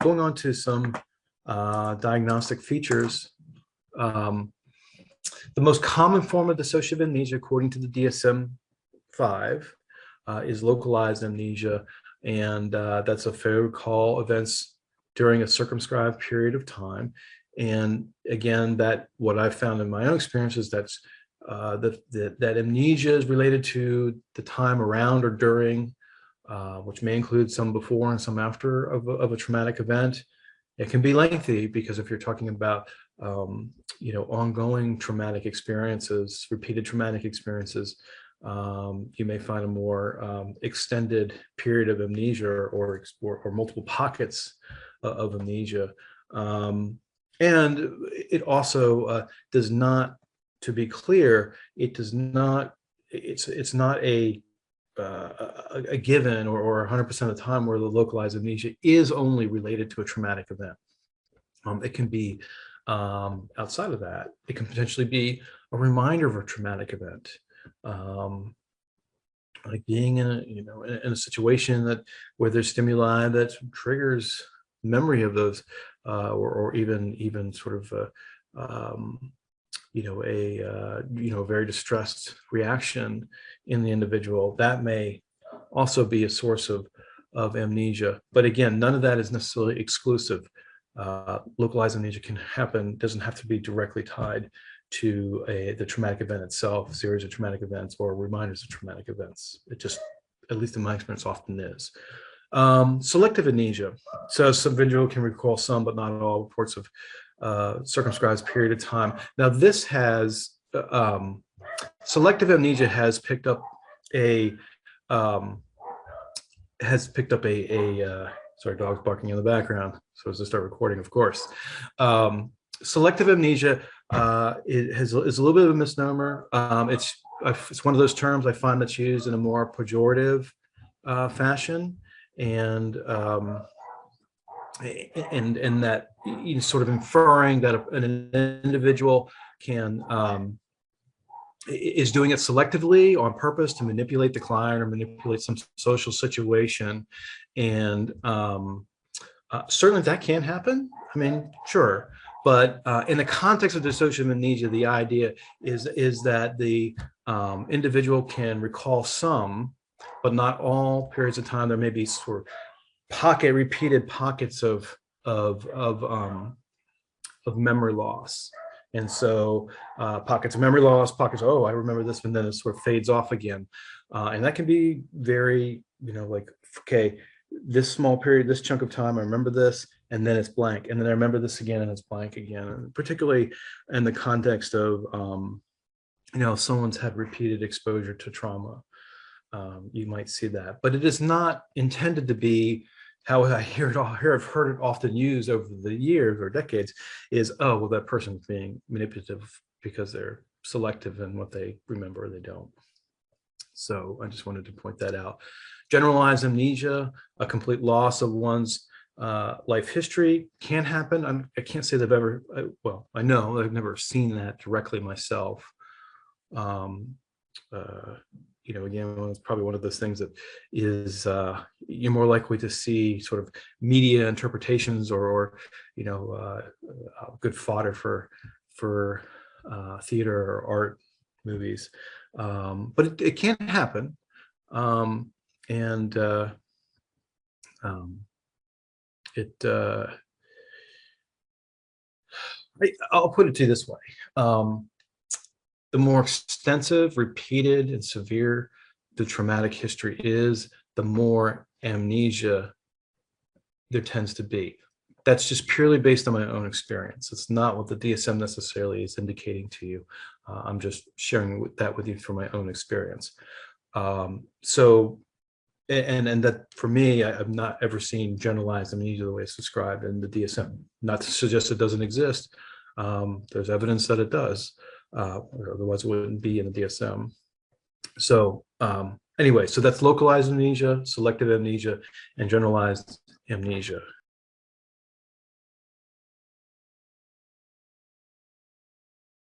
going on to some diagnostic features. The most common form of dissociative amnesia, according to the DSM-5, is localized amnesia, and that's a failure to recall events during a circumscribed period of time. And again, that what I've found in my own experience is that's that amnesia is related to the time around or during, which may include some before and some after of a traumatic event. It can be lengthy because if you're talking about ongoing traumatic experiences, repeated traumatic experiences, you may find a more extended period of amnesia or multiple pockets of amnesia. And it also does not, to be clear, it does not, it's not a given or 100% of the time where the localized amnesia is only related to a traumatic event. It can be outside of that. It can potentially be a reminder of a traumatic event, like being in a situation where there's stimuli that triggers memory of those, or even sort of a very distressed reaction in the individual. That may also be a source of amnesia. But again, none of that is necessarily exclusive. Localized amnesia can happen, doesn't have to be directly tied to the traumatic event itself, series of traumatic events or reminders of traumatic events. It just, at least in my experience, often is. Selective amnesia. So some individual can recall some, but not all, reports of circumscribed period of time. Now this has, selective amnesia has picked up a, sorry, dog's barking in the background, so as I start recording, of course. Selective amnesia is a little bit of a misnomer. It's one of those terms I find that's used in a more pejorative fashion, and that sort of inferring that an individual is doing it selectively on purpose to manipulate the client or manipulate some social situation. And certainly that can happen. I mean, sure. But in the context of dissociative amnesia, the idea is that the individual can recall some, but not all periods of time. There may be sort of repeated pockets of memory loss. And so pockets of memory loss, pockets, oh, I remember this, and then it sort of fades off again. And that can be very, like, okay, this small period, this chunk of time, I remember this, and then it's blank. And then I remember this again, and it's blank again. And particularly in the context of, someone's had repeated exposure to trauma, you might see that. But it is not intended to be how I I've heard it often used over the years or decades is, oh, well, that person's being manipulative because they're selective in what they remember or they don't. So I just wanted to point that out. Generalized amnesia, a complete loss of one's life history, can happen. I can't say they've ever, well, I know I've never seen that directly myself. Again, it's probably one of those things that is you're more likely to see sort of media interpretations or good fodder for theater or art movies, but it can happen, and I'll put it to you this way. The more extensive, repeated, and severe the traumatic history is, the more amnesia there tends to be. That's just purely based on my own experience. It's not what the DSM necessarily is indicating to you. I'm just sharing that with you from my own experience. And that for me, I've not ever seen generalized amnesia the way it's described in the DSM. Not to suggest it doesn't exist. There's evidence that it does. Otherwise it wouldn't be in the DSM. So anyway, so that's localized amnesia, selective amnesia, and generalized amnesia.